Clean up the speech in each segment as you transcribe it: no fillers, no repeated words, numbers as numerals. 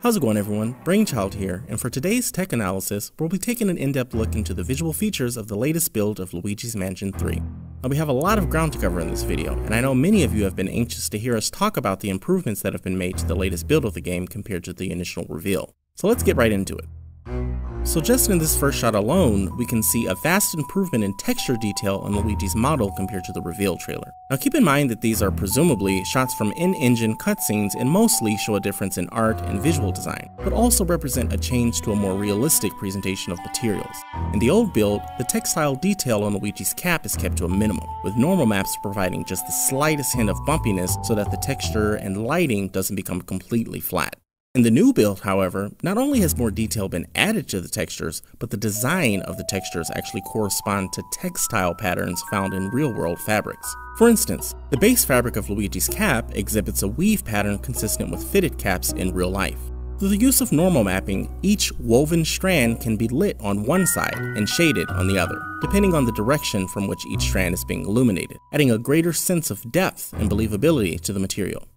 How's it going, everyone? BrainChild here, and for today's tech analysis, we'll be taking an in-depth look into the visual features of the latest build of Luigi's Mansion 3. Now, we have a lot of ground to cover in this video, and I know many of you have been anxious to hear us talk about the improvements that have been made to the latest build of the game compared to the initial reveal. So let's get right into it. So just in this first shot alone, we can see a vast improvement in texture detail on Luigi's model compared to the reveal trailer. Now keep in mind that these are presumably shots from in-engine cutscenes and mostly show a difference in art and visual design, but also represent a change to a more realistic presentation of materials. In the old build, the textile detail on Luigi's cap is kept to a minimum, with normal maps providing just the slightest hint of bumpiness so that the texture and lighting doesn't become completely flat. In the new build, however, not only has more detail been added to the textures, but the design of the textures actually correspond to textile patterns found in real-world fabrics. For instance, the base fabric of Luigi's cap exhibits a weave pattern consistent with fitted caps in real life. Through the use of normal mapping, each woven strand can be lit on one side and shaded on the other, depending on the direction from which each strand is being illuminated, adding a greater sense of depth and believability to the material.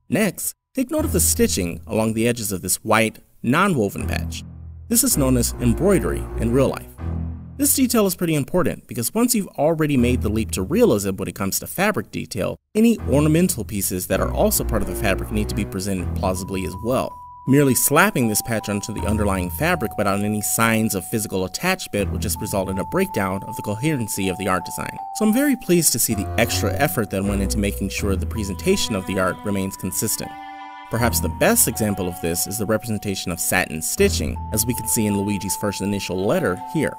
Next, take note of the stitching along the edges of this white, non-woven patch. This is known as embroidery in real life. This detail is pretty important because once you've already made the leap to realism when it comes to fabric detail, any ornamental pieces that are also part of the fabric need to be presented plausibly as well. Merely slapping this patch onto the underlying fabric without any signs of physical attachment would just result in a breakdown of the coherency of the art design. So I'm very pleased to see the extra effort that went into making sure the presentation of the art remains consistent. Perhaps the best example of this is the representation of satin stitching, as we can see in Luigi's first initial letter here.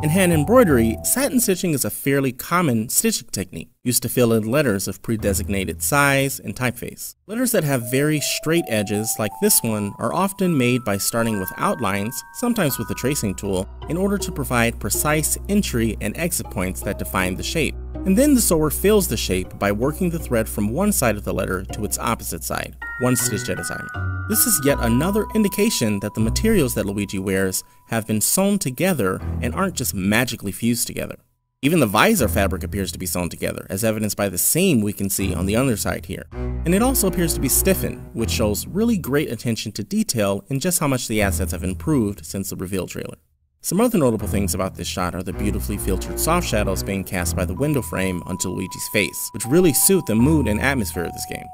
In hand embroidery, satin stitching is a fairly common stitching technique, used to fill in letters of pre-designated size and typeface. Letters that have very straight edges, like this one, are often made by starting with outlines, sometimes with a tracing tool, in order to provide precise entry and exit points that define the shape. And then the sewer fills the shape by working the thread from one side of the letter to its opposite side, one stitch at a time. This is yet another indication that the materials that Luigi wears have been sewn together and aren't just magically fused together. Even the visor fabric appears to be sewn together, as evidenced by the seam we can see on the underside here. And it also appears to be stiffened, which shows really great attention to detail and just how much the assets have improved since the reveal trailer. Some other notable things about this shot are the beautifully filtered soft shadows being cast by the window frame onto Luigi's face, which really suit the mood and atmosphere of this game.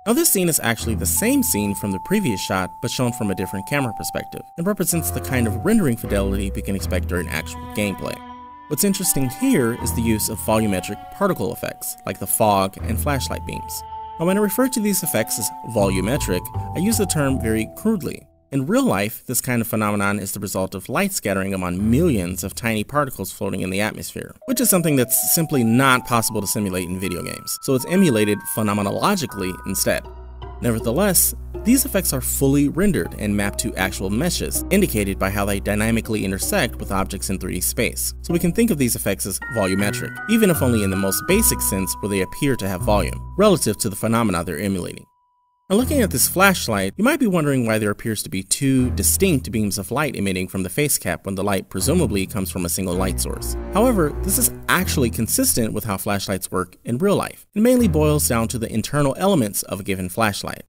Now this scene is actually the same scene from the previous shot, but shown from a different camera perspective, and represents the kind of rendering fidelity we can expect during actual gameplay. What's interesting here is the use of volumetric particle effects, like the fog and flashlight beams. Now when I refer to these effects as volumetric, I use the term very crudely. In real life, this kind of phenomenon is the result of light scattering among millions of tiny particles floating in the atmosphere, which is something that's simply not possible to simulate in video games, so it's emulated phenomenologically instead. Nevertheless, these effects are fully rendered and mapped to actual meshes, indicated by how they dynamically intersect with objects in 3D space. So we can think of these effects as volumetric, even if only in the most basic sense where they appear to have volume, relative to the phenomena they're emulating. Now looking at this flashlight, you might be wondering why there appears to be two distinct beams of light emitting from the face cap when the light presumably comes from a single light source. However, this is actually consistent with how flashlights work in real life. It mainly boils down to the internal elements of a given flashlight.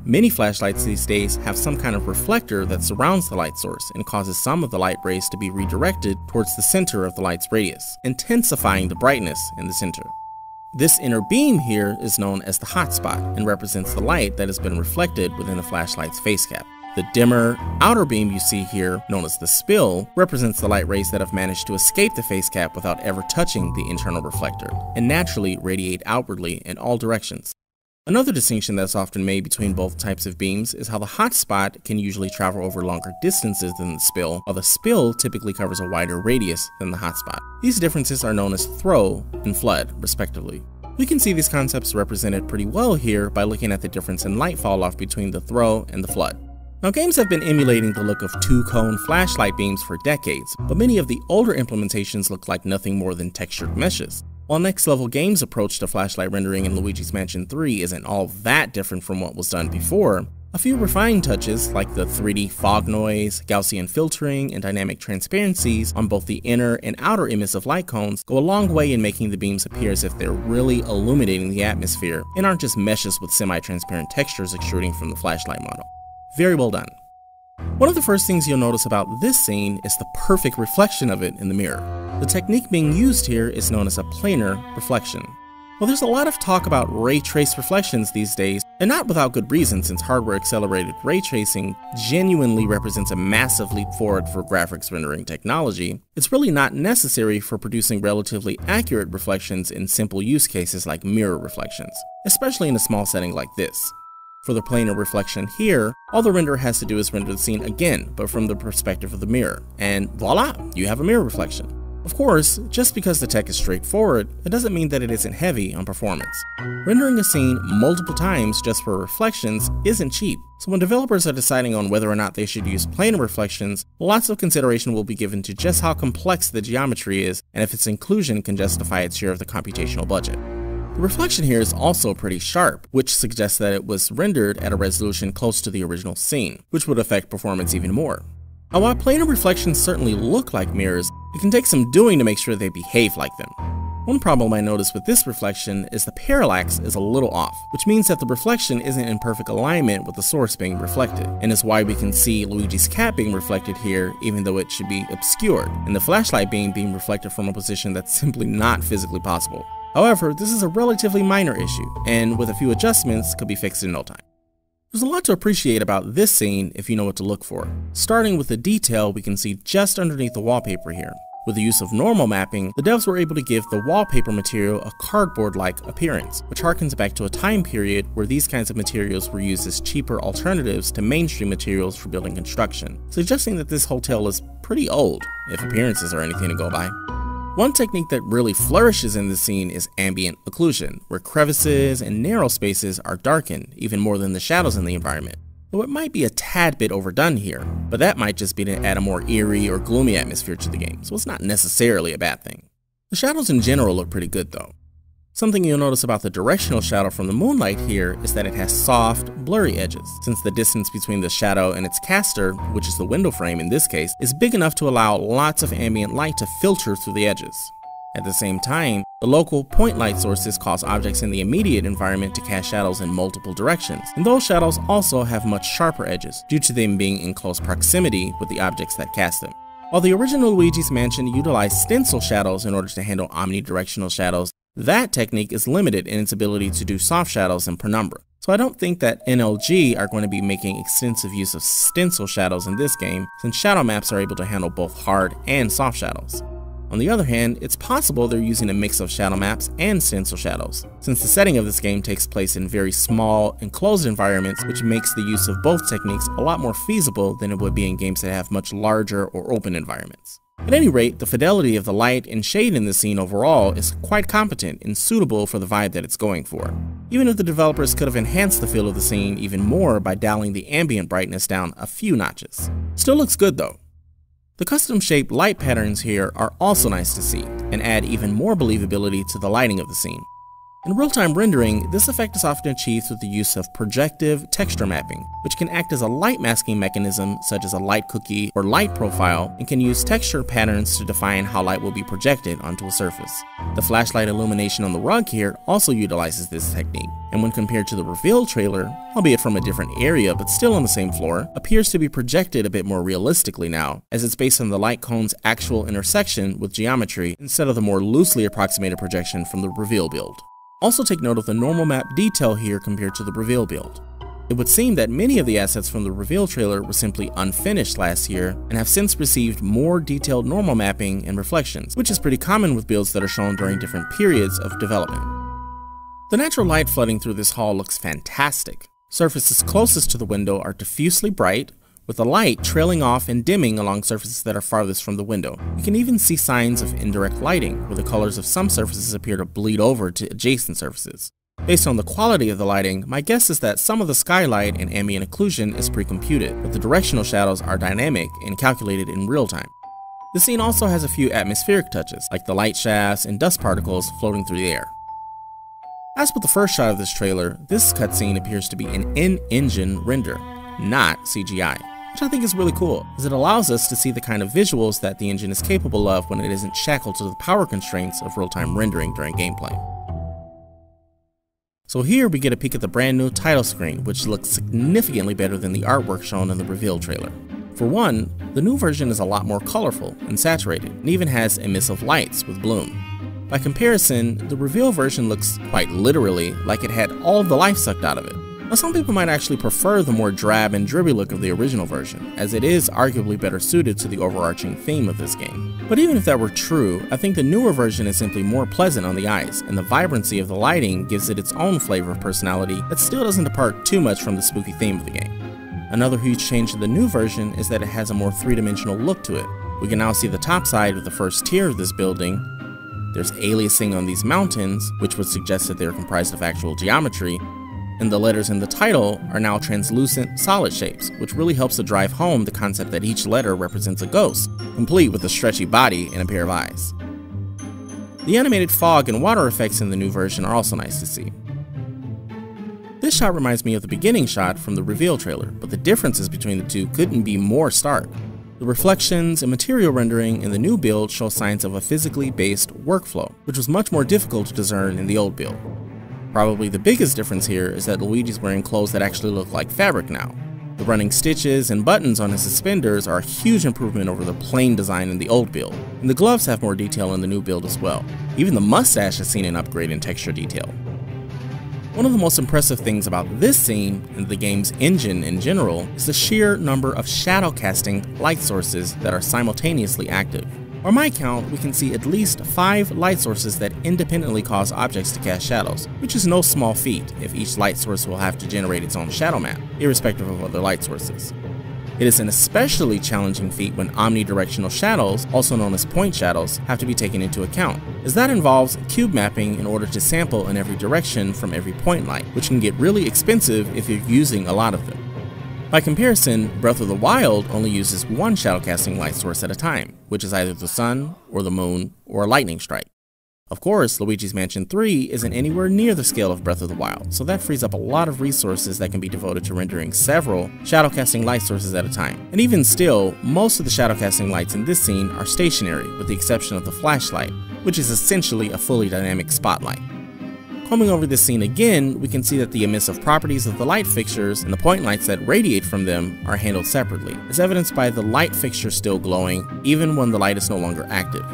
Many flashlights these days have some kind of reflector that surrounds the light source and causes some of the light rays to be redirected towards the center of the light's radius, intensifying the brightness in the center. This inner beam here is known as the hotspot and represents the light that has been reflected within the flashlight's face cap. The dimmer outer beam you see here, known as the spill, represents the light rays that have managed to escape the face cap without ever touching the internal reflector and naturally radiate outwardly in all directions. Another distinction that's often made between both types of beams is how the hotspot can usually travel over longer distances than the spill, while the spill typically covers a wider radius than the hotspot. These differences are known as throw and flood, respectively. We can see these concepts represented pretty well here by looking at the difference in light falloff between the throw and the flood. Now games have been emulating the look of two-cone flashlight beams for decades, but many of the older implementations look like nothing more than textured meshes. While Next Level Games' approach to flashlight rendering in Luigi's Mansion 3 isn't all that different from what was done before, a few refined touches like the 3D fog noise, Gaussian filtering, and dynamic transparencies on both the inner and outer emissive light cones go a long way in making the beams appear as if they're really illuminating the atmosphere and aren't just meshes with semi-transparent textures extruding from the flashlight model. Very well done. One of the first things you'll notice about this scene is the perfect reflection of it in the mirror. The technique being used here is known as a planar reflection. Well, there's a lot of talk about ray trace reflections these days, and not without good reason, since hardware accelerated ray tracing genuinely represents a massive leap forward for graphics rendering technology. It's really not necessary for producing relatively accurate reflections in simple use cases like mirror reflections, especially in a small setting like this. For the planar reflection here, all the renderer has to do is render the scene again, but from the perspective of the mirror, and voila, you have a mirror reflection. Of course, just because the tech is straightforward, it doesn't mean that it isn't heavy on performance. Rendering a scene multiple times just for reflections isn't cheap, so when developers are deciding on whether or not they should use planar reflections, lots of consideration will be given to just how complex the geometry is and if its inclusion can justify its share of the computational budget. The reflection here is also pretty sharp, which suggests that it was rendered at a resolution close to the original scene, which would affect performance even more. Now, while planar reflections certainly look like mirrors, it can take some doing to make sure they behave like them. One problem I noticed with this reflection is the parallax is a little off, which means that the reflection isn't in perfect alignment with the source being reflected, and is why we can see Luigi's cap being reflected here even though it should be obscured, and the flashlight being reflected from a position that's simply not physically possible. However, this is a relatively minor issue, and with a few adjustments could be fixed in no time. There's a lot to appreciate about this scene if you know what to look for. Starting with the detail we can see just underneath the wallpaper here. With the use of normal mapping, the devs were able to give the wallpaper material a cardboard-like appearance, which harkens back to a time period where these kinds of materials were used as cheaper alternatives to mainstream materials for building construction, suggesting that this hotel is pretty old, if appearances are anything to go by. One technique that really flourishes in this scene is ambient occlusion, where crevices and narrow spaces are darkened, even more than the shadows in the environment. Though it might be a tad bit overdone here, but that might just be to add a more eerie or gloomy atmosphere to the game, so it's not necessarily a bad thing. The shadows in general look pretty good though. Something you'll notice about the directional shadow from the moonlight here is that it has soft, blurry edges, since the distance between the shadow and its caster, which is the window frame in this case, is big enough to allow lots of ambient light to filter through the edges. At the same time, the local point light sources cause objects in the immediate environment to cast shadows in multiple directions, and those shadows also have much sharper edges, due to them being in close proximity with the objects that cast them. While the original Luigi's Mansion utilized stencil shadows in order to handle omnidirectional shadows, that technique is limited in its ability to do soft shadows in Penumbra. So I don't think that NLG are going to be making extensive use of stencil shadows in this game, since shadow maps are able to handle both hard and soft shadows. On the other hand, it's possible they're using a mix of shadow maps and stencil shadows, since the setting of this game takes place in very small, enclosed environments, which makes the use of both techniques a lot more feasible than it would be in games that have much larger or open environments. At any rate, the fidelity of the light and shade in the scene overall is quite competent and suitable for the vibe that it's going for, even if the developers could have enhanced the feel of the scene even more by dialing the ambient brightness down a few notches. Still looks good though. The custom shaped light patterns here are also nice to see, and add even more believability to the lighting of the scene. In real-time rendering, this effect is often achieved with the use of projective texture mapping, which can act as a light masking mechanism such as a light cookie or light profile, and can use texture patterns to define how light will be projected onto a surface. The flashlight illumination on the rug here also utilizes this technique, and when compared to the reveal trailer, albeit from a different area but still on the same floor, appears to be projected a bit more realistically now, as it's based on the light cone's actual intersection with geometry instead of the more loosely approximated projection from the reveal build. Also take note of the normal map detail here compared to the reveal build. It would seem that many of the assets from the reveal trailer were simply unfinished last year and have since received more detailed normal mapping and reflections, which is pretty common with builds that are shown during different periods of development. The natural light flooding through this hall looks fantastic. Surfaces closest to the window are diffusely bright, with the light trailing off and dimming along surfaces that are farthest from the window. You can even see signs of indirect lighting, where the colors of some surfaces appear to bleed over to adjacent surfaces. Based on the quality of the lighting, my guess is that some of the skylight and ambient occlusion is pre-computed, but the directional shadows are dynamic and calculated in real time. The scene also has a few atmospheric touches, like the light shafts and dust particles floating through the air. As with the first shot of this trailer, this cutscene appears to be an in-engine render, not CGI. Which I think is really cool, as it allows us to see the kind of visuals that the engine is capable of when it isn't shackled to the power constraints of real-time rendering during gameplay. So here we get a peek at the brand new title screen, which looks significantly better than the artwork shown in the reveal trailer. For one, the new version is a lot more colorful and saturated, and even has emissive lights with bloom. By comparison, the reveal version looks quite literally like it had all of the life sucked out of it. Now, some people might actually prefer the more drab and dribby look of the original version, as it is arguably better suited to the overarching theme of this game. But even if that were true, I think the newer version is simply more pleasant on the eyes, and the vibrancy of the lighting gives it its own flavor of personality that still doesn't depart too much from the spooky theme of the game. Another huge change to the new version is that it has a more three-dimensional look to it. We can now see the top side of the first tier of this building. There's aliasing on these mountains, which would suggest that they are comprised of actual geometry, and the letters in the title are now translucent, solid shapes, which really helps to drive home the concept that each letter represents a ghost, complete with a stretchy body and a pair of eyes. The animated fog and water effects in the new version are also nice to see. This shot reminds me of the beginning shot from the reveal trailer, but the differences between the two couldn't be more stark. The reflections and material rendering in the new build show signs of a physically based workflow, which was much more difficult to discern in the old build. Probably the biggest difference here is that Luigi's wearing clothes that actually look like fabric now. The running stitches and buttons on his suspenders are a huge improvement over the plain design in the old build, and the gloves have more detail in the new build as well. Even the mustache has seen an upgrade in texture detail. One of the most impressive things about this scene, and the game's engine in general, is the sheer number of shadowcasting light sources that are simultaneously active. On my count, we can see at least 5 light sources that independently cause objects to cast shadows, which is no small feat if each light source will have to generate its own shadow map, irrespective of other light sources. It is an especially challenging feat when omnidirectional shadows, also known as point shadows, have to be taken into account, as that involves cube mapping in order to sample in every direction from every point light, which can get really expensive if you're using a lot of them. By comparison, Breath of the Wild only uses one shadowcasting light source at a time, which is either the sun, or the moon, or a lightning strike. Of course, Luigi's Mansion 3 isn't anywhere near the scale of Breath of the Wild, so that frees up a lot of resources that can be devoted to rendering several shadowcasting light sources at a time. And even still, most of the shadowcasting lights in this scene are stationary, with the exception of the flashlight, which is essentially a fully dynamic spotlight. Combing over this scene again, we can see that the emissive properties of the light fixtures and the point lights that radiate from them are handled separately, as evidenced by the light fixture still glowing, even when the light is no longer active.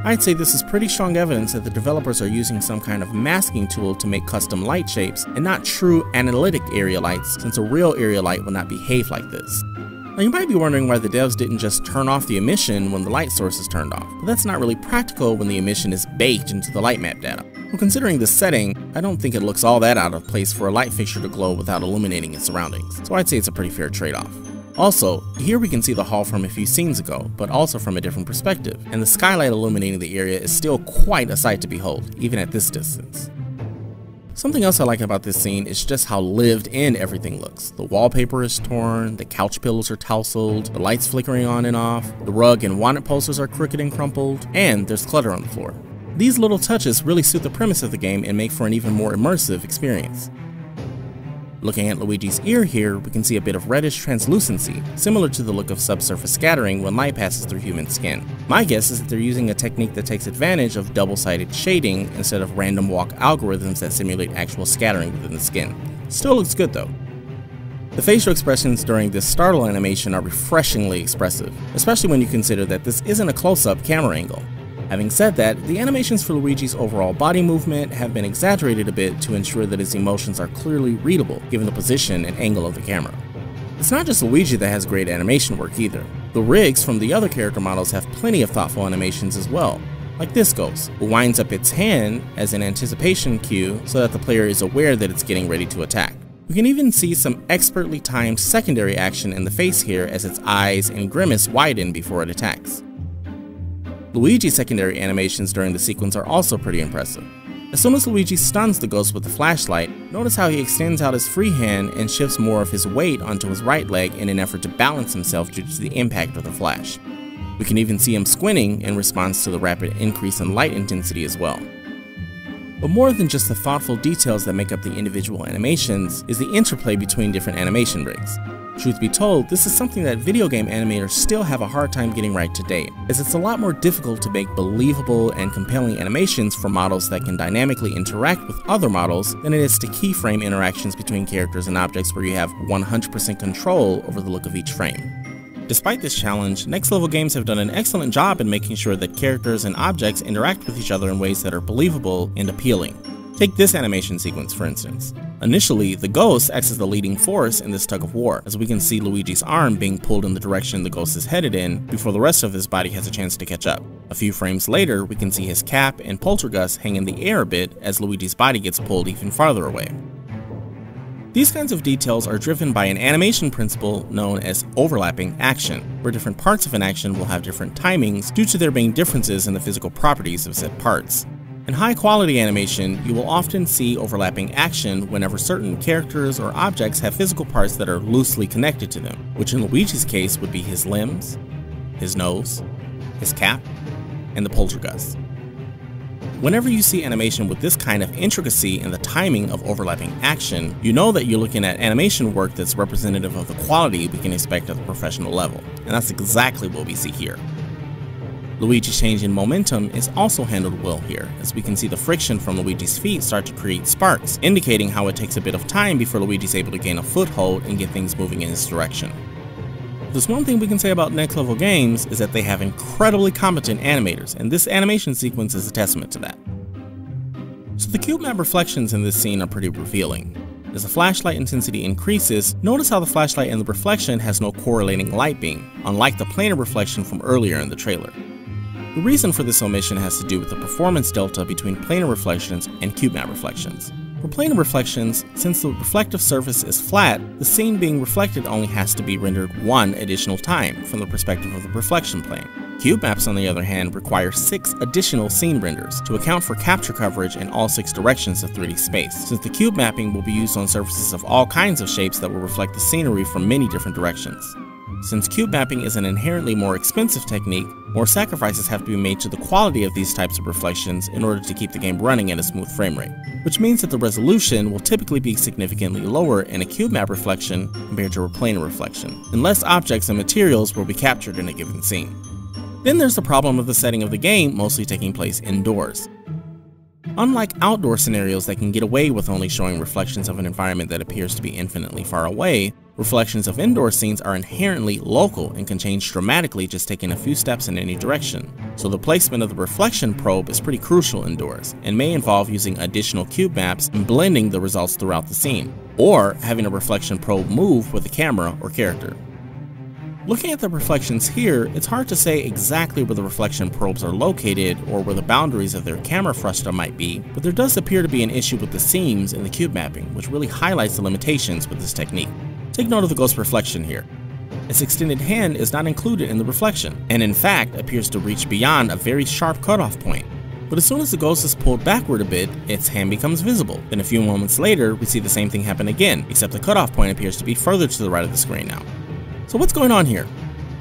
I'd say this is pretty strong evidence that the developers are using some kind of masking tool to make custom light shapes and not true analytic area lights, since a real area light would not behave like this. Now you might be wondering why the devs didn't just turn off the emission when the light source is turned off, but that's not really practical when the emission is baked into the light map data. Well, considering this setting, I don't think it looks all that out of place for a light fixture to glow without illuminating its surroundings, so I'd say it's a pretty fair trade-off. Also, here we can see the hall from a few scenes ago, but also from a different perspective, and the skylight illuminating the area is still quite a sight to behold, even at this distance. Something else I like about this scene is just how lived in everything looks. The wallpaper is torn, the couch pillows are tousled, the lights flickering on and off, the rug and wanted posters are crooked and crumpled, and there's clutter on the floor. These little touches really suit the premise of the game and make for an even more immersive experience. Looking at Luigi's ear here, we can see a bit of reddish translucency, similar to the look of subsurface scattering when light passes through human skin. My guess is that they're using a technique that takes advantage of double-sided shading instead of random walk algorithms that simulate actual scattering within the skin. Still looks good though. The facial expressions during this startle animation are refreshingly expressive, especially when you consider that this isn't a close-up camera angle. Having said that, the animations for Luigi's overall body movement have been exaggerated a bit to ensure that his emotions are clearly readable given the position and angle of the camera. It's not just Luigi that has great animation work either. The rigs from the other character models have plenty of thoughtful animations as well, like this ghost, who winds up its hand as an anticipation cue so that the player is aware that it's getting ready to attack. We can even see some expertly timed secondary action in the face here as its eyes and grimace widen before it attacks. Luigi's secondary animations during the sequence are also pretty impressive. As soon as Luigi stuns the ghost with the flashlight, notice how he extends out his free hand and shifts more of his weight onto his right leg in an effort to balance himself due to the impact of the flash. We can even see him squinting in response to the rapid increase in light intensity as well. But more than just the thoughtful details that make up the individual animations is the interplay between different animation rigs. Truth be told, this is something that video game animators still have a hard time getting right today, as it's a lot more difficult to make believable and compelling animations for models that can dynamically interact with other models than it is to keyframe interactions between characters and objects where you have 100% control over the look of each frame. Despite this challenge, Next Level Games have done an excellent job in making sure that characters and objects interact with each other in ways that are believable and appealing. Take this animation sequence, for instance. Initially, the ghost acts as the leading force in this tug of war, as we can see Luigi's arm being pulled in the direction the ghost is headed in before the rest of his body has a chance to catch up. A few frames later, we can see his cap and poltergust hang in the air a bit as Luigi's body gets pulled even farther away. These kinds of details are driven by an animation principle known as overlapping action, where different parts of an action will have different timings due to there being differences in the physical properties of said parts. In high-quality animation, you will often see overlapping action whenever certain characters or objects have physical parts that are loosely connected to them, which in Luigi's case would be his limbs, his nose, his cap, and the poltergust. Whenever you see animation with this kind of intricacy in the timing of overlapping action, you know that you're looking at animation work that's representative of the quality we can expect at the professional level, and that's exactly what we see here. Luigi's change in momentum is also handled well here, as we can see the friction from Luigi's feet start to create sparks, indicating how it takes a bit of time before Luigi's able to gain a foothold and get things moving in his direction. If there's one thing we can say about Next Level Games is that they have incredibly competent animators, and this animation sequence is a testament to that. So the Cubemap reflections in this scene are pretty revealing. As the flashlight intensity increases, notice how the flashlight in the reflection has no correlating light beam, unlike the planar reflection from earlier in the trailer. The reason for this omission has to do with the performance delta between planar reflections and Cubemap reflections. For planar reflections, since the reflective surface is flat, the scene being reflected only has to be rendered one additional time from the perspective of the reflection plane. Cubemaps, on the other hand, require 6 additional scene renders to account for capture coverage in all 6 directions of 3D space, since the cube mapping will be used on surfaces of all kinds of shapes that will reflect the scenery from many different directions. Since cube mapping is an inherently more expensive technique, more sacrifices have to be made to the quality of these types of reflections in order to keep the game running at a smooth frame rate, which means that the resolution will typically be significantly lower in a cube map reflection compared to a planar reflection, and less objects and materials will be captured in a given scene. Then there's the problem of the setting of the game mostly taking place indoors. Unlike outdoor scenarios that can get away with only showing reflections of an environment that appears to be infinitely far away, reflections of indoor scenes are inherently local and can change dramatically just taking a few steps in any direction. So the placement of the reflection probe is pretty crucial indoors, and may involve using additional cube maps and blending the results throughout the scene, or having a reflection probe move with the camera or character. Looking at the reflections here, it's hard to say exactly where the reflection probes are located or where the boundaries of their camera frustum might be, but there does appear to be an issue with the seams in the cube mapping, which really highlights the limitations with this technique. Take note of the ghost reflection here. Its extended hand is not included in the reflection, and in fact appears to reach beyond a very sharp cutoff point. But as soon as the ghost is pulled backward a bit, its hand becomes visible. Then a few moments later, we see the same thing happen again, except the cutoff point appears to be further to the right of the screen now. So what's going on here?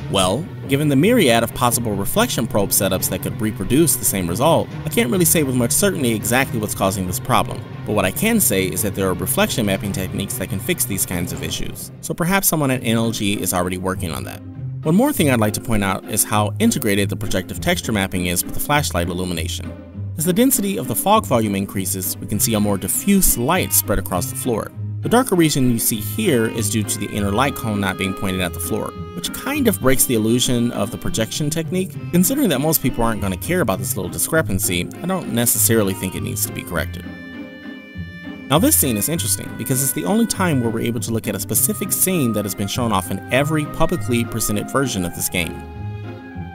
Well, given the myriad of possible reflection probe setups that could reproduce the same result, I can't really say with much certainty exactly what's causing this problem. But what I can say is that there are reflection mapping techniques that can fix these kinds of issues. So perhaps someone at NLG is already working on that. One more thing I'd like to point out is how integrated the projective texture mapping is with the flashlight illumination. As the density of the fog volume increases, we can see a more diffuse light spread across the floor. The darker region you see here is due to the inner light cone not being pointed at the floor, which kind of breaks the illusion of the projection technique. Considering that most people aren't going to care about this little discrepancy, I don't necessarily think it needs to be corrected. Now this scene is interesting because it's the only time where we're able to look at a specific scene that has been shown off in every publicly presented version of this game.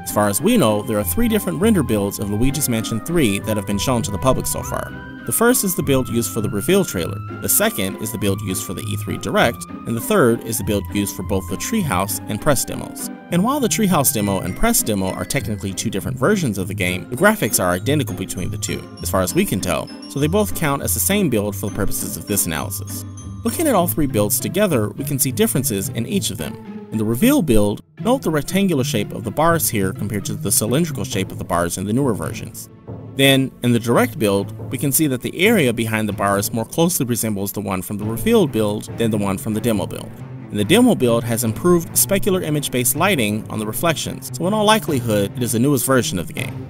As far as we know, there are 3 different render builds of Luigi's Mansion 3 that have been shown to the public so far. The first is the build used for the reveal trailer, the second is the build used for the E3 Direct, and the third is the build used for both the Treehouse and press demos. And while the Treehouse demo and press demo are technically 2 different versions of the game, the graphics are identical between the 2, as far as we can tell, so they both count as the same build for the purposes of this analysis. Looking at all 3 builds together, we can see differences in each of them. In the reveal build, note the rectangular shape of the bars here compared to the cylindrical shape of the bars in the newer versions. Then, in the direct build, we can see that the area behind the bars more closely resembles the one from the revealed build than the one from the demo build. and the demo build has improved specular image-based lighting on the reflections, so in all likelihood, it is the newest version of the game.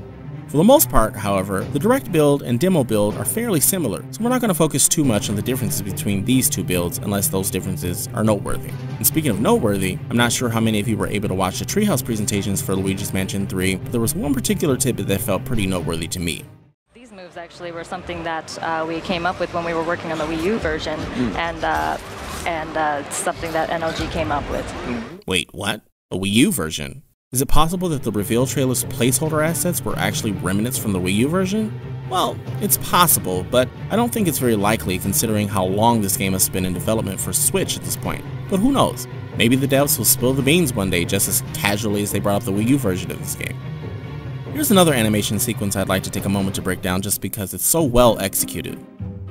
For the most part, however, the direct build and demo build are fairly similar, so we're not going to focus too much on the differences between these two builds unless those differences are noteworthy. And speaking of noteworthy, I'm not sure how many of you were able to watch the Treehouse presentations for Luigi's Mansion 3, but there was one particular tidbit that felt pretty noteworthy to me. These moves actually were something that we came up with when we were working on the Wii U version, and something that NLG came up with. Wait, what? A Wii U version? Is it possible that the reveal trailer's placeholder assets were actually remnants from the Wii U version? Well, it's possible, but I don't think it's very likely considering how long this game has been in development for Switch at this point. But who knows? Maybe the devs will spill the beans one day just as casually as they brought up the Wii U version of this game. Here's another animation sequence I'd like to take a moment to break down just because it's so well executed.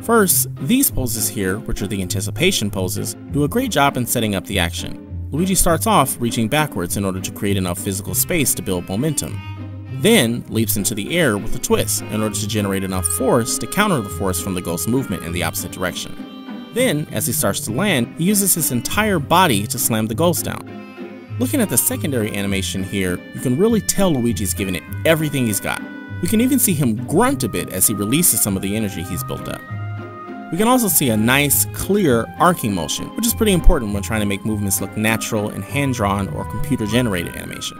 First, these poses here, which are the anticipation poses, do a great job in setting up the action. Luigi starts off reaching backwards in order to create enough physical space to build momentum, then leaps into the air with a twist in order to generate enough force to counter the force from the ghost's movement in the opposite direction. Then, as he starts to land, he uses his entire body to slam the ghost down. Looking at the secondary animation here, you can really tell Luigi's giving it everything he's got. We can even see him grunt a bit as he releases some of the energy he's built up. We can also see a nice, clear arcing motion, which is pretty important when trying to make movements look natural in hand-drawn or computer-generated animation.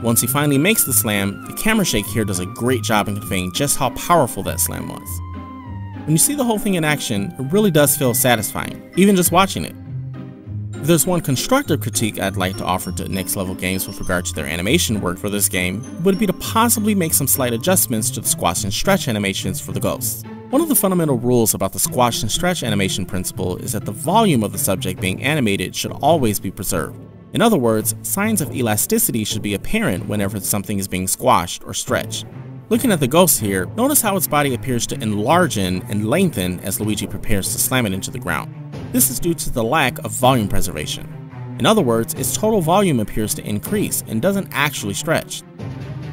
Once he finally makes the slam, the camera shake here does a great job in conveying just how powerful that slam was. When you see the whole thing in action, it really does feel satisfying, even just watching it. If there's one constructive critique I'd like to offer to Next Level Games with regard to their animation work for this game, would be to possibly make some slight adjustments to the squash and stretch animations for the ghosts. One of the fundamental rules about the squash and stretch animation principle is that the volume of the subject being animated should always be preserved. In other words, signs of elasticity should be apparent whenever something is being squashed or stretched. Looking at the ghost here, notice how its body appears to enlarge and lengthen as Luigi prepares to slam it into the ground. This is due to the lack of volume preservation. In other words, its total volume appears to increase and doesn't actually stretch.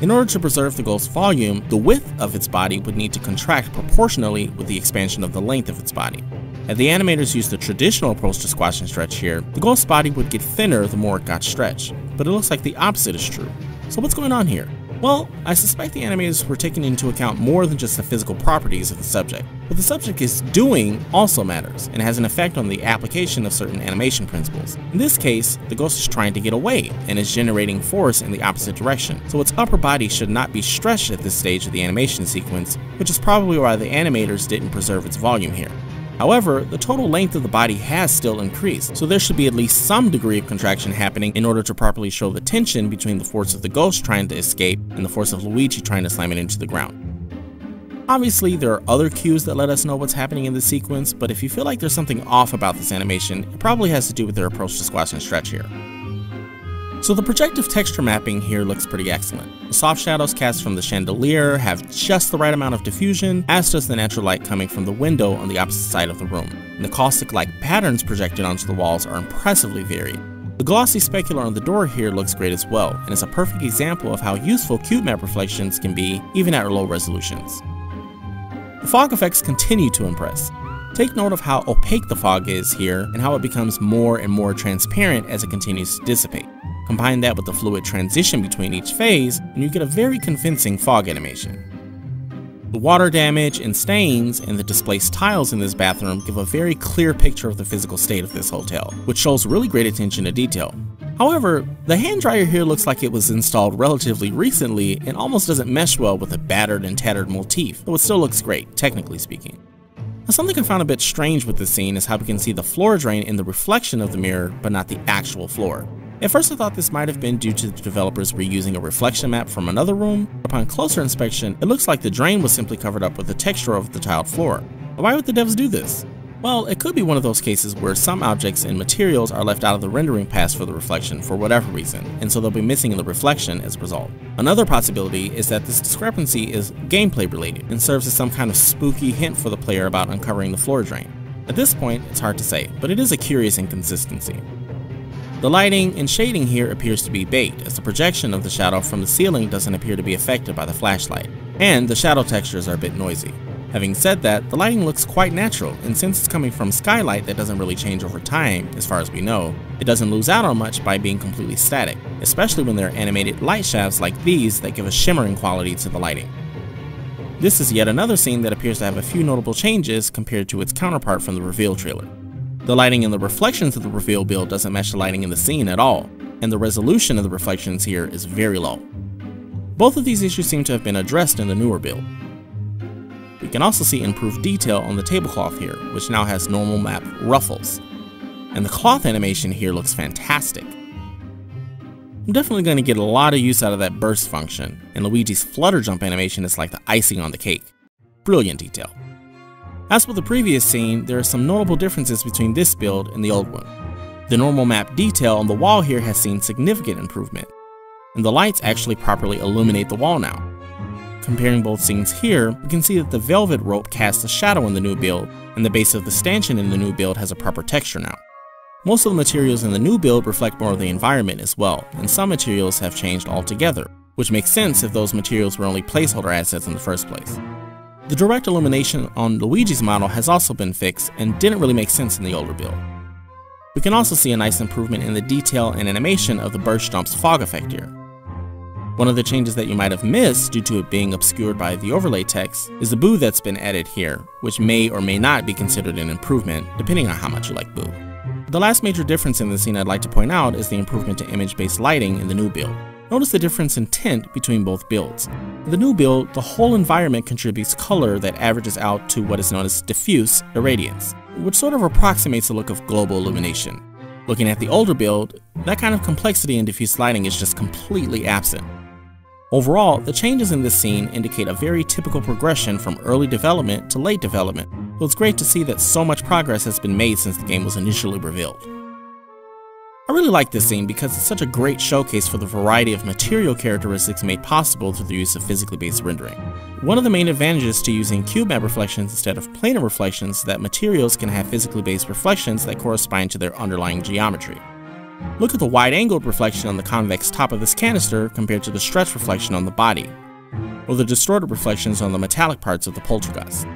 In order to preserve the ghost's volume, the width of its body would need to contract proportionally with the expansion of the length of its body. Had the animators used the traditional approach to squash and stretch here, the ghost's body would get thinner the more it got stretched, but it looks like the opposite is true. So what's going on here? Well, I suspect the animators were taking into account more than just the physical properties of the subject. What the subject is doing also matters and has an effect on the application of certain animation principles. In this case, the ghost is trying to get away and is generating force in the opposite direction, so its upper body should not be stretched at this stage of the animation sequence, which is probably why the animators didn't preserve its volume here. However, the total length of the body has still increased, so there should be at least some degree of contraction happening in order to properly show the tension between the force of the ghost trying to escape and the force of Luigi trying to slam it into the ground. Obviously, there are other cues that let us know what's happening in the sequence, but if you feel like there's something off about this animation, it probably has to do with their approach to squash and stretch here. So the projective texture mapping here looks pretty excellent. The soft shadows cast from the chandelier have just the right amount of diffusion, as does the natural light coming from the window on the opposite side of the room. And the caustic-like patterns projected onto the walls are impressively varied. The glossy specular on the door here looks great as well, and is a perfect example of how useful Cubemap Reflections can be even at low resolutions. The fog effects continue to impress. Take note of how opaque the fog is here and how it becomes more and more transparent as it continues to dissipate. Combine that with the fluid transition between each phase, and you get a very convincing fog animation. The water damage and stains and the displaced tiles in this bathroom give a very clear picture of the physical state of this hotel, which shows really great attention to detail. However, the hand dryer here looks like it was installed relatively recently and almost doesn't mesh well with the battered and tattered motif, though it still looks great, technically speaking. Now, something I found a bit strange with this scene is how we can see the floor drain in the reflection of the mirror, but not the actual floor. At first I thought this might have been due to the developers reusing a reflection map from another room. Upon closer inspection, it looks like the drain was simply covered up with the texture of the tiled floor. Why would the devs do this? Well, it could be one of those cases where some objects and materials are left out of the rendering pass for the reflection for whatever reason, and so they'll be missing in the reflection as a result. Another possibility is that this discrepancy is gameplay related and serves as some kind of spooky hint for the player about uncovering the floor drain. At this point, it's hard to say, but it is a curious inconsistency. The lighting and shading here appears to be bait, as the projection of the shadow from the ceiling doesn't appear to be affected by the flashlight, and the shadow textures are a bit noisy. Having said that, the lighting looks quite natural, and since it's coming from skylight that doesn't really change over time, as far as we know, it doesn't lose out on much by being completely static, especially when there are animated light shafts like these that give a shimmering quality to the lighting. This is yet another scene that appears to have a few notable changes compared to its counterpart from the reveal trailer. The lighting in the reflections of the reveal build doesn't match the lighting in the scene at all, and the resolution of the reflections here is very low. Both of these issues seem to have been addressed in the newer build. We can also see improved detail on the tablecloth here, which now has normal map ruffles. And the cloth animation here looks fantastic. I'm definitely going to get a lot of use out of that burst function, and Luigi's flutter jump animation is like the icing on the cake. Brilliant detail. As with the previous scene, there are some notable differences between this build and the old one. The normal map detail on the wall here has seen significant improvement, and the lights actually properly illuminate the wall now. Comparing both scenes here, we can see that the velvet rope casts a shadow in the new build, and the base of the stanchion in the new build has a proper texture now. Most of the materials in the new build reflect more of the environment as well, and some materials have changed altogether, which makes sense if those materials were only placeholder assets in the first place. The direct illumination on Luigi's model has also been fixed and didn't really make sense in the older build. We can also see a nice improvement in the detail and animation of the burst jump's fog effect here. One of the changes that you might have missed due to it being obscured by the overlay text is the boo that's been added here, which may or may not be considered an improvement depending on how much you like boo. The last major difference in the scene I'd like to point out is the improvement to image-based lighting in the new build. Notice the difference in tint between both builds. In the new build, the whole environment contributes color that averages out to what is known as diffuse irradiance, which sort of approximates the look of global illumination. Looking at the older build, that kind of complexity in diffuse lighting is just completely absent. Overall, the changes in this scene indicate a very typical progression from early development to late development, so it's great to see that so much progress has been made since the game was initially revealed. I really like this scene because it's such a great showcase for the variety of material characteristics made possible through the use of physically based rendering. One of the main advantages to using Cubemap reflections instead of planar reflections is that materials can have physically based reflections that correspond to their underlying geometry. Look at the wide-angled reflection on the convex top of this canister compared to the stretch reflection on the body, or the distorted reflections on the metallic parts of the poltergeist.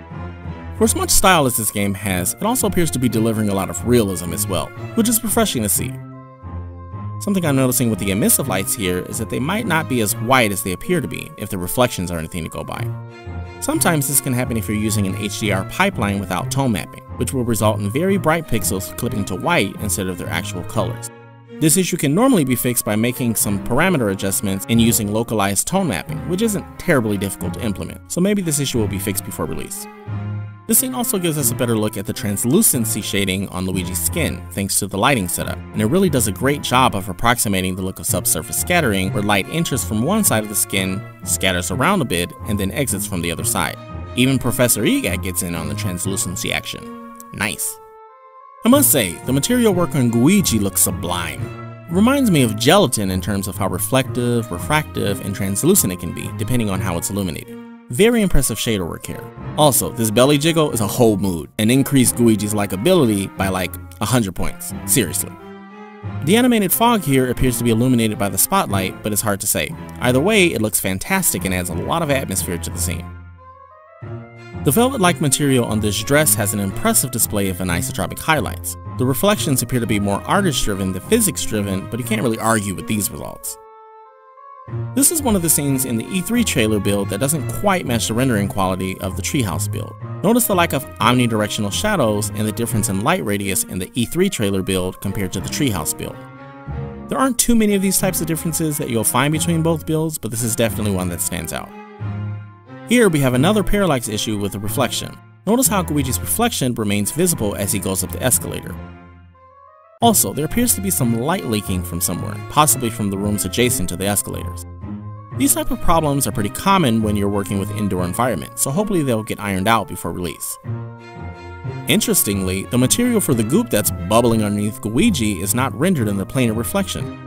For as much style as this game has, it also appears to be delivering a lot of realism as well, which is refreshing to see. Something I'm noticing with the emissive lights here is that they might not be as white as they appear to be if the reflections are anything to go by. Sometimes this can happen if you're using an HDR pipeline without tone mapping, which will result in very bright pixels clipping to white instead of their actual colors. This issue can normally be fixed by making some parameter adjustments and using localized tone mapping, which isn't terribly difficult to implement, so maybe this issue will be fixed before release. This scene also gives us a better look at the translucency shading on Luigi's skin, thanks to the lighting setup, and it really does a great job of approximating the look of subsurface scattering, where light enters from one side of the skin, scatters around a bit, and then exits from the other side. Even Professor Egad gets in on the translucency action. Nice. I must say, the material work on Luigi looks sublime. It reminds me of gelatin in terms of how reflective, refractive, and translucent it can be, depending on how it's illuminated. Very impressive shader work here. Also, this belly jiggle is a whole mood, and increased Luigi's likability by like 100 points. Seriously. The animated fog here appears to be illuminated by the spotlight, but it's hard to say. Either way, it looks fantastic and adds a lot of atmosphere to the scene. The velvet-like material on this dress has an impressive display of anisotropic highlights. The reflections appear to be more artist-driven than physics-driven, but you can't really argue with these results. This is one of the scenes in the E3 trailer build that doesn't quite match the rendering quality of the Treehouse build. Notice the lack of omnidirectional shadows and the difference in light radius in the E3 trailer build compared to the Treehouse build. There aren't too many of these types of differences that you'll find between both builds, but this is definitely one that stands out. Here we have another parallax issue with the reflection. Notice how Luigi's reflection remains visible as he goes up the escalator. Also, there appears to be some light leaking from somewhere, possibly from the rooms adjacent to the escalators. These type of problems are pretty common when you're working with indoor environments, so hopefully they'll get ironed out before release. Interestingly, the material for the goop that's bubbling underneath Luigi is not rendered in the planar reflection.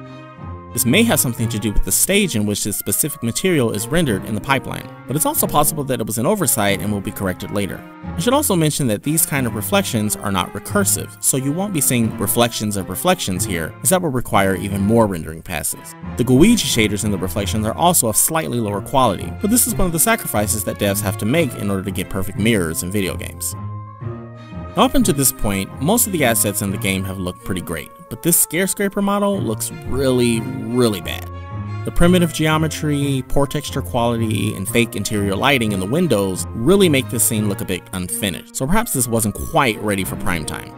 This may have something to do with the stage in which this specific material is rendered in the pipeline, but it's also possible that it was an oversight and will be corrected later. I should also mention that these kind of reflections are not recursive, so you won't be seeing reflections of reflections here, as that will require even more rendering passes. The Luigi shaders in the reflections are also of slightly lower quality, but this is one of the sacrifices that devs have to make in order to get perfect mirrors in video games. Up until this point, most of the assets in the game have looked pretty great, but this skyscraper model looks really bad. The primitive geometry, poor texture quality, and fake interior lighting in the windows really make this scene look a bit unfinished, so perhaps this wasn't quite ready for prime time.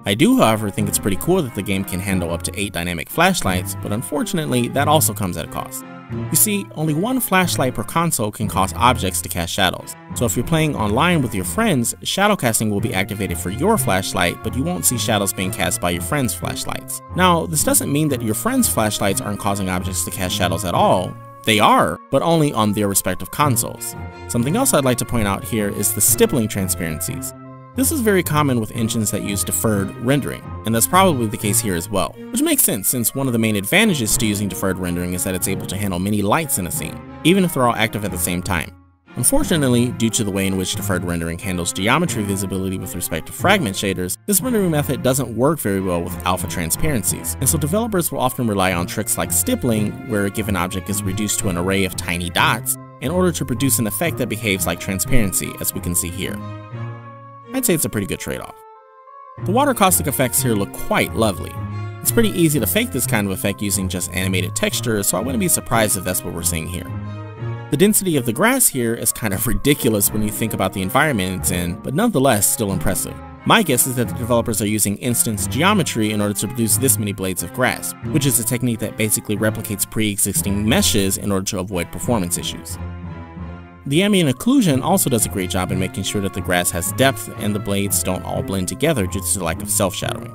I do, however, think it's pretty cool that the game can handle up to 8 dynamic flashlights, but unfortunately, that also comes at a cost. You see, only one flashlight per console can cause objects to cast shadows, so if you're playing online with your friends, Shadowcasting will be activated for your flashlight, but you won't see shadows being cast by your friends' flashlights. Now, this doesn't mean that your friends' flashlights aren't causing objects to cast shadows at all. They are, but only on their respective consoles. Something else I'd like to point out here is the stippling transparencies. This is very common with engines that use deferred rendering, and that's probably the case here as well, which makes sense since one of the main advantages to using deferred rendering is that it's able to handle many lights in a scene, even if they're all active at the same time. Unfortunately, due to the way in which deferred rendering handles geometry visibility with respect to fragment shaders, this rendering method doesn't work very well with alpha transparencies, and so developers will often rely on tricks like stippling, where a given object is reduced to an array of tiny dots, in order to produce an effect that behaves like transparency, as we can see here. I'd say it's a pretty good trade-off. The water caustic effects here look quite lovely. It's pretty easy to fake this kind of effect using just animated textures, so I wouldn't be surprised if that's what we're seeing here. The density of the grass here is kind of ridiculous when you think about the environment it's in, but nonetheless still impressive. My guess is that the developers are using instance geometry in order to produce this many blades of grass, which is a technique that basically replicates pre-existing meshes in order to avoid performance issues. The ambient occlusion also does a great job in making sure that the grass has depth and the blades don't all blend together due to the lack of self-shadowing.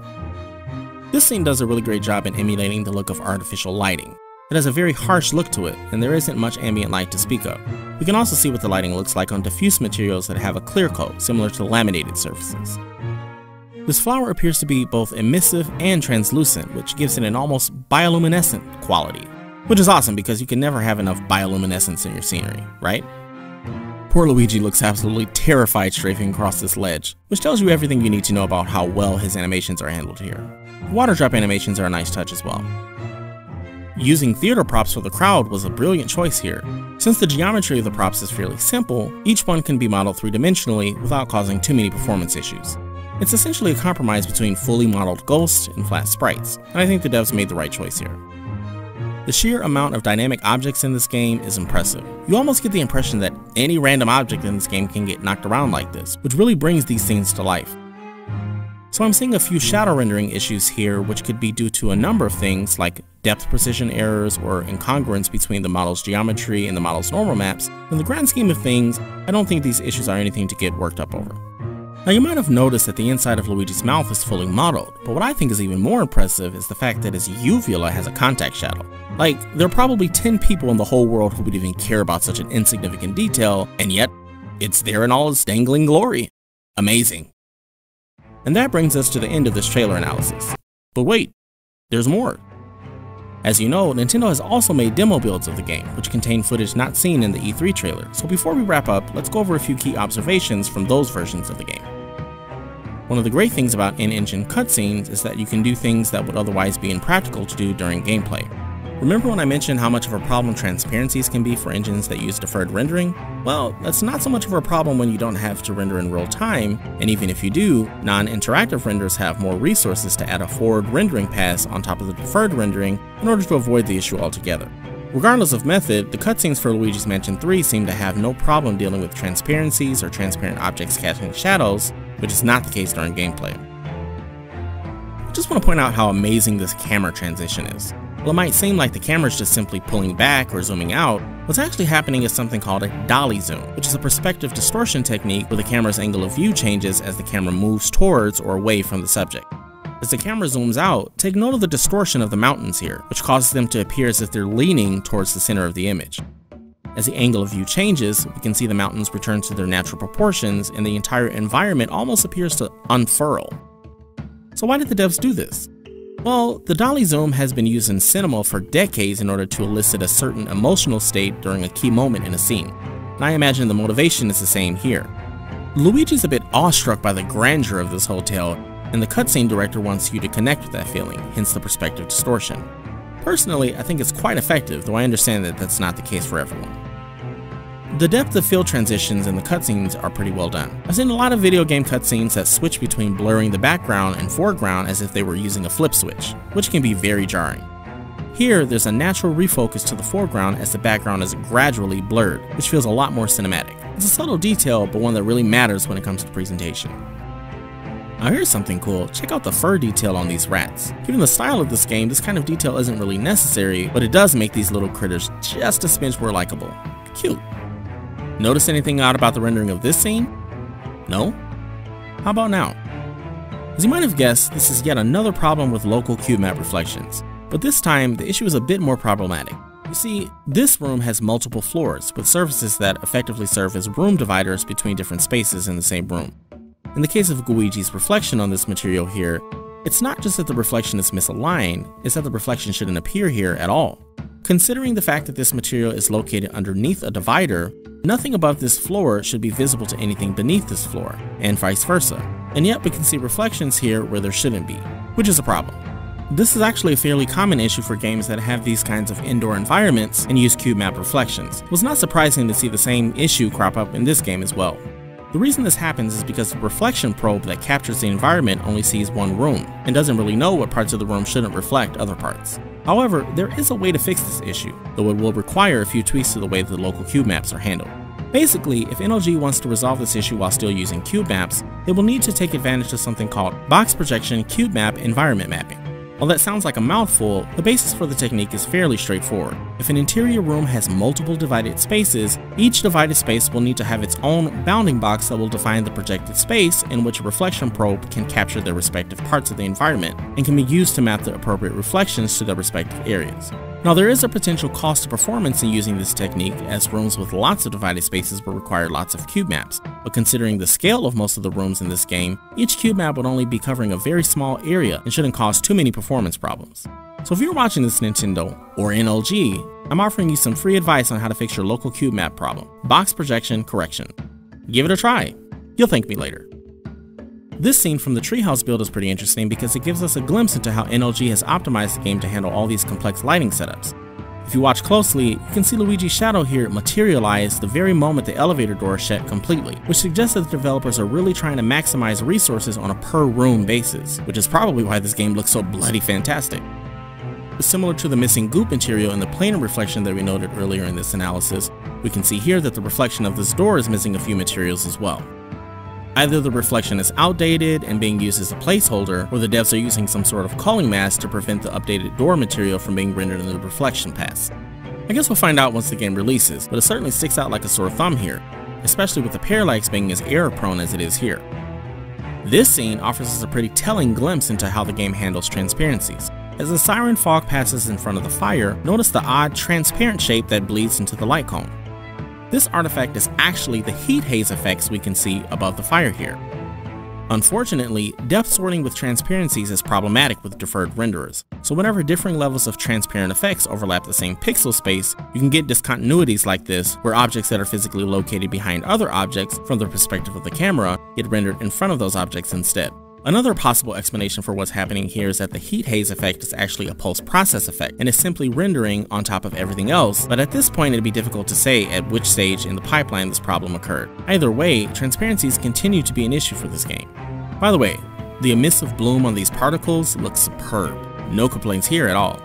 This scene does a really great job in emulating the look of artificial lighting. It has a very harsh look to it, and there isn't much ambient light to speak of. We can also see what the lighting looks like on diffuse materials that have a clear coat, similar to laminated surfaces. This flower appears to be both emissive and translucent, which gives it an almost bioluminescent quality, which is awesome because you can never have enough bioluminescence in your scenery, right? Poor Luigi looks absolutely terrified strafing across this ledge, which tells you everything you need to know about how well his animations are handled here. Water drop animations are a nice touch as well. Using theater props for the crowd was a brilliant choice here. Since the geometry of the props is fairly simple, each one can be modeled 3-dimensionally without causing too many performance issues. It's essentially a compromise between fully modeled ghosts and flat sprites, and I think the devs made the right choice here. The sheer amount of dynamic objects in this game is impressive. You almost get the impression that any random object in this game can get knocked around like this, which really brings these scenes to life. So I'm seeing a few shadow rendering issues here, which could be due to a number of things like depth precision errors or incongruence between the model's geometry and the model's normal maps. In the grand scheme of things, I don't think these issues are anything to get worked up over. Now you might have noticed that the inside of Luigi's mouth is fully modeled, but what I think is even more impressive is the fact that his uvula has a contact shadow. Like, there are probably 10 people in the whole world who would even care about such an insignificant detail, and yet, it's there in all its dangling glory. Amazing. And that brings us to the end of this trailer analysis. But wait, there's more. As you know, Nintendo has also made demo builds of the game, which contain footage not seen in the E3 trailer, so before we wrap up, let's go over a few key observations from those versions of the game. One of the great things about in-engine cutscenes is that you can do things that would otherwise be impractical to do during gameplay. Remember when I mentioned how much of a problem transparencies can be for engines that use deferred rendering? Well, that's not so much of a problem when you don't have to render in real time, and even if you do, non-interactive renders have more resources to add a forward rendering pass on top of the deferred rendering in order to avoid the issue altogether. Regardless of method, the cutscenes for Luigi's Mansion 3 seem to have no problem dealing with transparencies or transparent objects casting shadows, which is not the case during gameplay. I just want to point out how amazing this camera transition is. While it might seem like the camera is just simply pulling back or zooming out, what's actually happening is something called a dolly zoom, which is a perspective distortion technique where the camera's angle of view changes as the camera moves towards or away from the subject. As the camera zooms out, take note of the distortion of the mountains here, which causes them to appear as if they're leaning towards the center of the image. As the angle of view changes, we can see the mountains return to their natural proportions and the entire environment almost appears to unfurl. So why did the devs do this? Well, the dolly zoom has been used in cinema for decades in order to elicit a certain emotional state during a key moment in a scene, and I imagine the motivation is the same here. Luigi's a bit awestruck by the grandeur of this hotel, and the cutscene director wants you to connect with that feeling, hence the perspective distortion. Personally, I think it's quite effective, though I understand that that's not the case for everyone. The depth of field transitions in the cutscenes are pretty well done. I've seen a lot of video game cutscenes that switch between blurring the background and foreground as if they were using a flip switch, which can be very jarring. Here, there's a natural refocus to the foreground as the background is gradually blurred, which feels a lot more cinematic. It's a subtle detail, but one that really matters when it comes to presentation. Now here's something cool, check out the fur detail on these rats. Given the style of this game, this kind of detail isn't really necessary, but it does make these little critters just a smidge more likable. Cute. Notice anything odd about the rendering of this scene? No? How about now? As you might have guessed, this is yet another problem with local Cubemap Reflections, but this time the issue is a bit more problematic. You see, this room has multiple floors with surfaces that effectively serve as room dividers between different spaces in the same room. In the case of Luigi's reflection on this material here, it's not just that the reflection is misaligned, it's that the reflection shouldn't appear here at all. Considering the fact that this material is located underneath a divider, nothing above this floor should be visible to anything beneath this floor, and vice versa. And yet we can see reflections here where there shouldn't be, which is a problem. This is actually a fairly common issue for games that have these kinds of indoor environments and use Cubemap Reflections. It was not surprising to see the same issue crop up in this game as well. The reason this happens is because the reflection probe that captures the environment only sees one room, and doesn't really know what parts of the room shouldn't reflect other parts. However, there is a way to fix this issue, though it will require a few tweaks to the way the local cube maps are handled. Basically, if NLG wants to resolve this issue while still using cube maps, they will need to take advantage of something called box projection cube map environment mapping. While that sounds like a mouthful, the basis for the technique is fairly straightforward. If an interior room has multiple divided spaces, each divided space will need to have its own bounding box that will define the projected space in which a reflection probe can capture their respective parts of the environment and can be used to map the appropriate reflections to their respective areas. Now, there is a potential cost to performance in using this technique, as rooms with lots of divided spaces will require lots of cube maps, but considering the scale of most of the rooms in this game, each cube map would only be covering a very small area and shouldn't cause too many performance problems. So if you're watching this Nintendo, or NLG, I'm offering you some free advice on how to fix your local cube map problem: box projection correction. Give it a try. You'll thank me later. This scene from the Treehouse build is pretty interesting because it gives us a glimpse into how NLG has optimized the game to handle all these complex lighting setups. If you watch closely, you can see Luigi's shadow here materialize the very moment the elevator door shut completely, which suggests that the developers are really trying to maximize resources on a per room basis, which is probably why this game looks so bloody fantastic. Similar to the missing goop material in the planar reflection that we noted earlier in this analysis, we can see here that the reflection of this door is missing a few materials as well. Either the reflection is outdated and being used as a placeholder, or the devs are using some sort of culling mask to prevent the updated door material from being rendered in the reflection pass. I guess we'll find out once the game releases, but it certainly sticks out like a sore thumb here, especially with the parallax being as error prone as it is here. This scene offers us a pretty telling glimpse into how the game handles transparencies. As the siren fog passes in front of the fire, notice the odd transparent shape that bleeds into the light cone. This artifact is actually the heat haze effects we can see above the fire here. Unfortunately, depth sorting with transparencies is problematic with deferred renderers, so whenever differing levels of transparent effects overlap the same pixel space, you can get discontinuities like this, where objects that are physically located behind other objects from the perspective of the camera get rendered in front of those objects instead. Another possible explanation for what's happening here is that the heat haze effect is actually a post-process effect and is simply rendering on top of everything else, but at this point it'd be difficult to say at which stage in the pipeline this problem occurred. Either way, transparencies continue to be an issue for this game. By the way, the emissive bloom on these particles looks superb. No complaints here at all.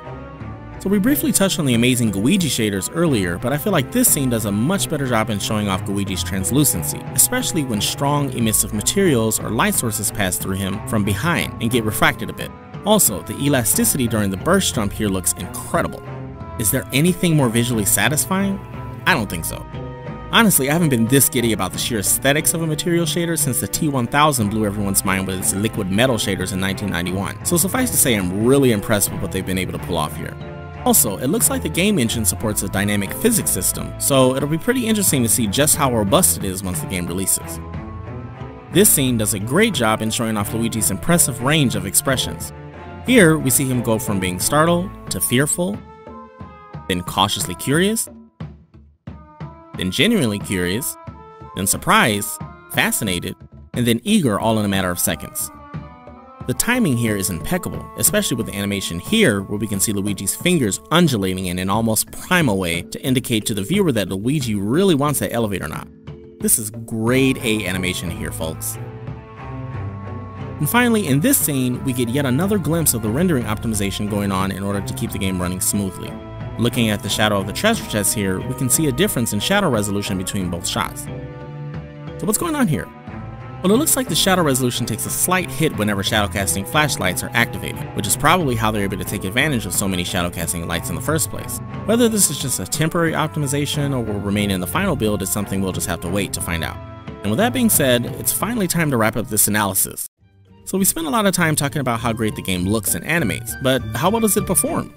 So we briefly touched on the amazing Luigi Shaders earlier, but I feel like this scene does a much better job in showing off Luigi's translucency, especially when strong emissive materials or light sources pass through him from behind and get refracted a bit. Also, the elasticity during the burst jump here looks incredible. Is there anything more visually satisfying? I don't think so. Honestly, I haven't been this giddy about the sheer aesthetics of a material shader since the T1000 blew everyone's mind with its liquid metal shaders in 1991, so suffice to say I'm really impressed with what they've been able to pull off here. Also, it looks like the game engine supports a dynamic physics system, so it'll be pretty interesting to see just how robust it is once the game releases. This scene does a great job in showing off Luigi's impressive range of expressions. Here, we see him go from being startled to fearful, then cautiously curious, then genuinely curious, then surprised, fascinated, and then eager all in a matter of seconds. The timing here is impeccable, especially with the animation here where we can see Luigi's fingers undulating in an almost primal way to indicate to the viewer that Luigi really wants that elevator knob. This is grade A animation here, folks. And finally, in this scene, we get yet another glimpse of the rendering optimization going on in order to keep the game running smoothly. Looking at the shadow of the treasure chest here, we can see a difference in shadow resolution between both shots. So what's going on here? Well, it looks like the shadow resolution takes a slight hit whenever shadowcasting flashlights are activated, which is probably how they're able to take advantage of so many shadowcasting lights in the first place. Whether this is just a temporary optimization or will remain in the final build is something we'll just have to wait to find out. And with that being said, it's finally time to wrap up this analysis. So we spent a lot of time talking about how great the game looks and animates, but how well does it perform?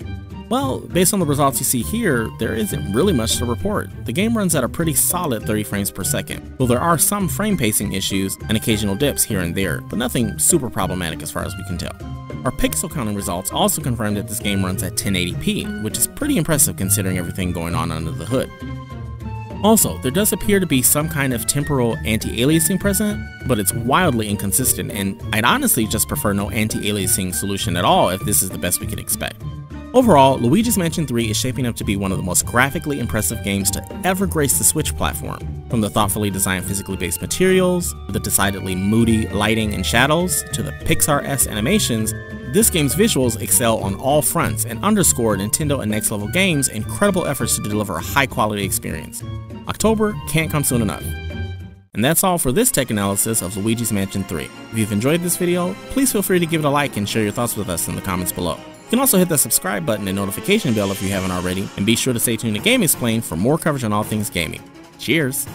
Well, based on the results you see here, there isn't really much to report. The game runs at a pretty solid 30 frames per second, though there are some frame pacing issues and occasional dips here and there, but nothing super problematic as far as we can tell. Our pixel counting results also confirm that this game runs at 1080p, which is pretty impressive considering everything going on under the hood. Also, there does appear to be some kind of temporal anti-aliasing present, but it's wildly inconsistent, and I'd honestly just prefer no anti-aliasing solution at all if this is the best we could expect. Overall, Luigi's Mansion 3 is shaping up to be one of the most graphically impressive games to ever grace the Switch platform. From the thoughtfully designed physically based materials, the decidedly moody lighting and shadows, to the Pixar-esque animations, this game's visuals excel on all fronts and underscore Nintendo and Next Level Games' incredible efforts to deliver a high-quality experience. October can't come soon enough. And that's all for this tech analysis of Luigi's Mansion 3. If you've enjoyed this video, please feel free to give it a like and share your thoughts with us in the comments below. You can also hit that subscribe button and notification bell if you haven't already, and be sure to stay tuned to Game Explained for more coverage on all things gaming. Cheers!